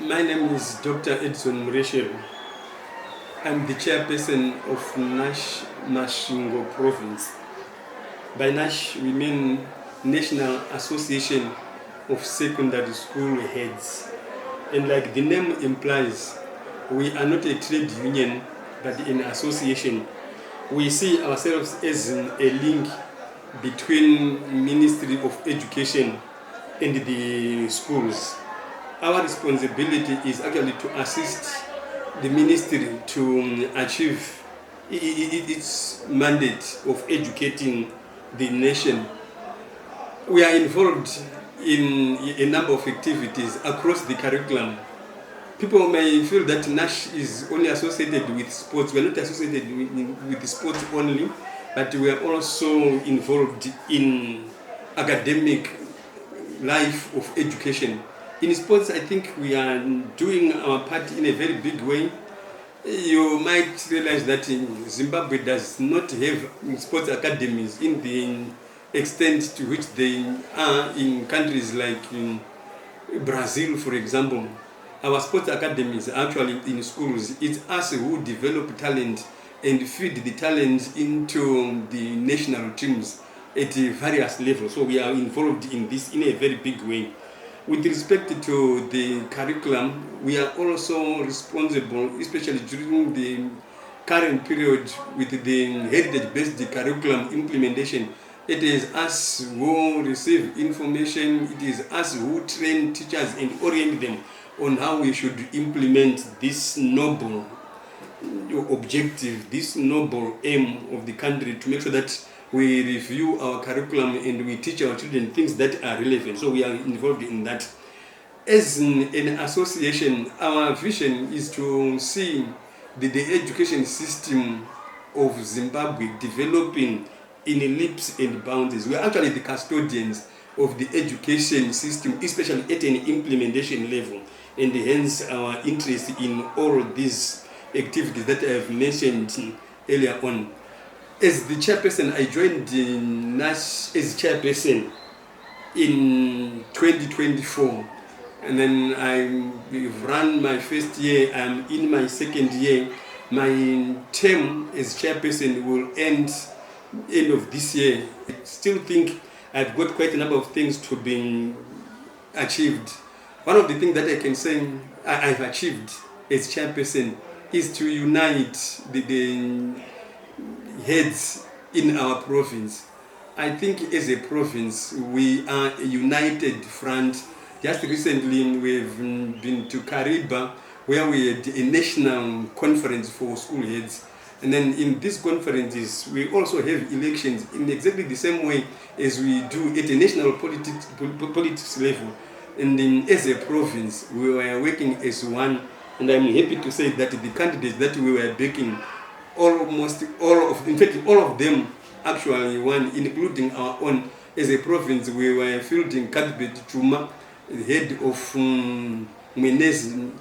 My name is Dr. Edison Muresherwa. I'm the chairperson of NASH Masvingo province. By NASH, we mean National Association of Secondary School Heads. And like the name implies, we are not a trade union, but an association. We see ourselves as a link between Ministry of Education and the schools. Our responsibility is actually to assist the ministry to achieve its mandate of educating the nation. We are involved in a number of activities across the curriculum. People may feel that NASH is only associated with sports. We are not associated with sports only, but we are also involved in academic life of education. In sports, I think we are doing our part in a very big way. You might realize that Zimbabwe does not have sports academies in the extent to which they are in countries like Brazil, for example. Our sports academies are actually in schools. It's us who develop talent and feed the talent into the national teams at various levels. So we are involved in this in a very big way. With respect to the curriculum, we are also responsible, especially during the current period with the heritage-based curriculum implementation. It is us who receive information, it is us who train teachers and orient them on how we should implement this noble objective, this noble aim of the country, to make sure that we review our curriculum and we teach our children things that are relevant. So we are involved in that. As an association, our vision is to see the education system of Zimbabwe developing in leaps and bounds. We are actually the custodians of the education system, especially at an implementation level, and hence our interest in all these activities that I have mentioned earlier on. As the chairperson, I joined the NASH as chairperson in 2024, and then I've run my first year. I'm in my second year. My term as chairperson will end of this year. I still think I've got quite a number of things to be achieved. One of the things that I can say I've achieved as chairperson is to unite the heads in our province. I think as a province we are a united front. Just recently we've been to Kariba, where we had a national conference for school heads, and then in these conferences we also have elections in exactly the same way as we do at a national politics level. And then as a province we were working as one, and I'm happy to say that the candidates that we were backing, almost all of them actually won, including our own. As a province, we were fielding candidate Chuma, the head of Mwenezi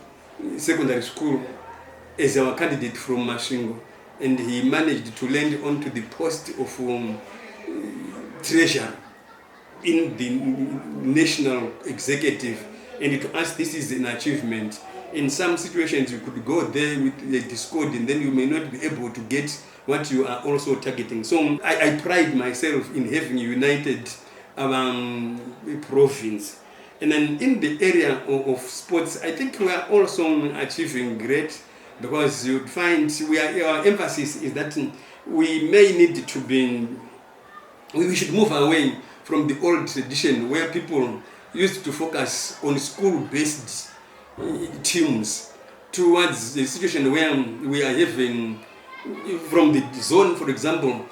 Secondary School, as our candidate from Masvingo, and he managed to land onto the post of treasurer in the national executive. And to us, this is an achievement. In some situations, you could go there with a discord, and then you may not be able to get what you are also targeting. So I pride myself in having united our province. And then in the area of sports, I think we are also achieving great, because you'd find our emphasis is that we may need to be, we should move away from the old tradition where people used to focus on school-based teams towards a situation where we are having, from the zone, for example,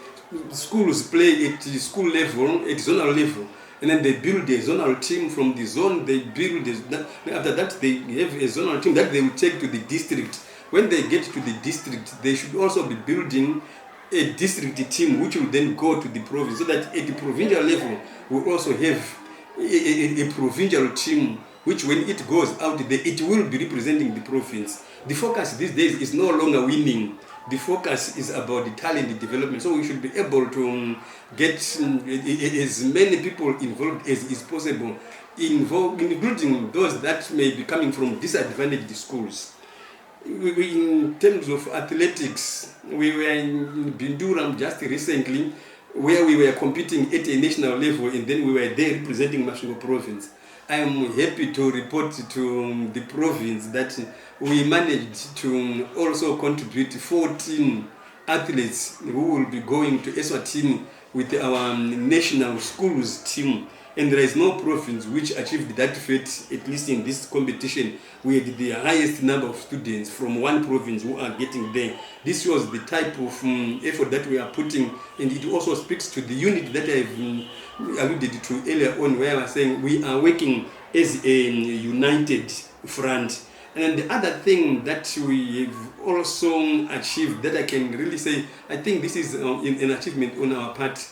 schools play at the school level, at zonal level, and then they build a zonal team. From the zone they build after that they have a zonal team that they will take to the district. When they get to the district, they should also be building a district team which will then go to the province, so that at the provincial level we also have a provincial team which, when it goes out there, it will be representing the province. The focus these days is no longer winning. The focus is about the talent development. So we should be able to get as many people involved as is possible including those that may be coming from disadvantaged schools. In terms of athletics, we were in Binduram just recently, where we were competing at a national level, and then we were there representing Masvingo province. I am happy to report to the province that we managed to also contribute 14 athletes who will be going to Eswatini with our national schools team. And there is no province which achieved that feat, at least in this competition. We had the highest number of students from one province who are getting there. This was the type of effort that we are putting, and it also speaks to the unit that I've alluded to earlier on, where I was saying we are working as a united front. And the other thing that we have also achieved that I can really say, I think this is an achievement on our part.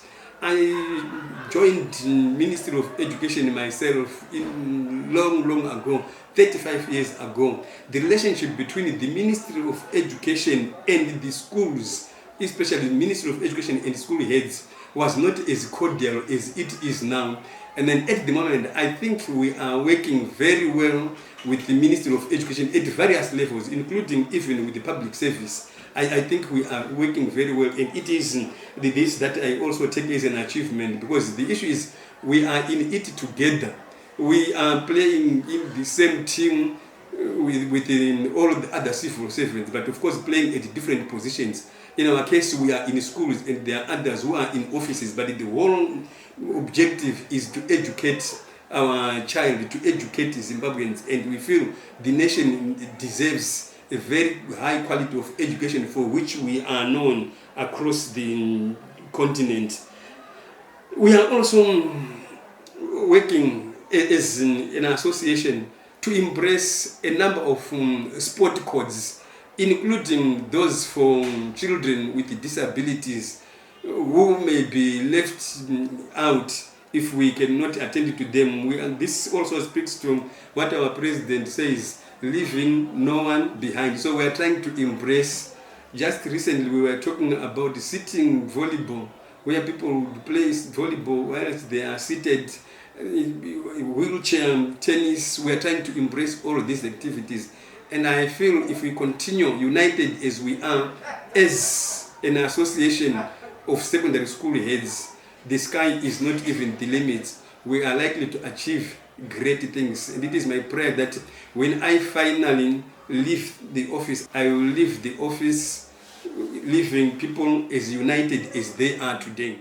I joined Ministry of Education myself long ago, 35 years ago. The relationship between the Ministry of Education and the schools, especially the Ministry of Education and school heads, was not as cordial as it is now. And then at the moment, I think we are working very well with the Ministry of Education at various levels, including even with the public service. I think we are working very well, and it is this that I also take as an achievement, because the issue is we are in it together. We are playing in the same team within all the other civil servants, but of course playing at different positions. In our case, we are in schools and there are others who are in offices, but the whole objective is to educate our child, to educate Zimbabweans, and we feel the nation deserves a very high quality of education for which we are known across the continent. We are also working as an association to embrace a number of sport codes, including those for children with disabilities who may be left out if we cannot attend to them. And this also speaks to what our president says, leaving no one behind. So we are trying to embrace. Just recently we were talking about sitting volleyball, where people would play volleyball whilst they are seated, wheelchair tennis. We are trying to embrace all of these activities. And I feel if we continue united as we are, as an association of secondary school heads, the sky is not even the limit. We are likely to achieve great things. And it is my prayer that when I finally leave the office, I will leave the office leaving people as united as they are today.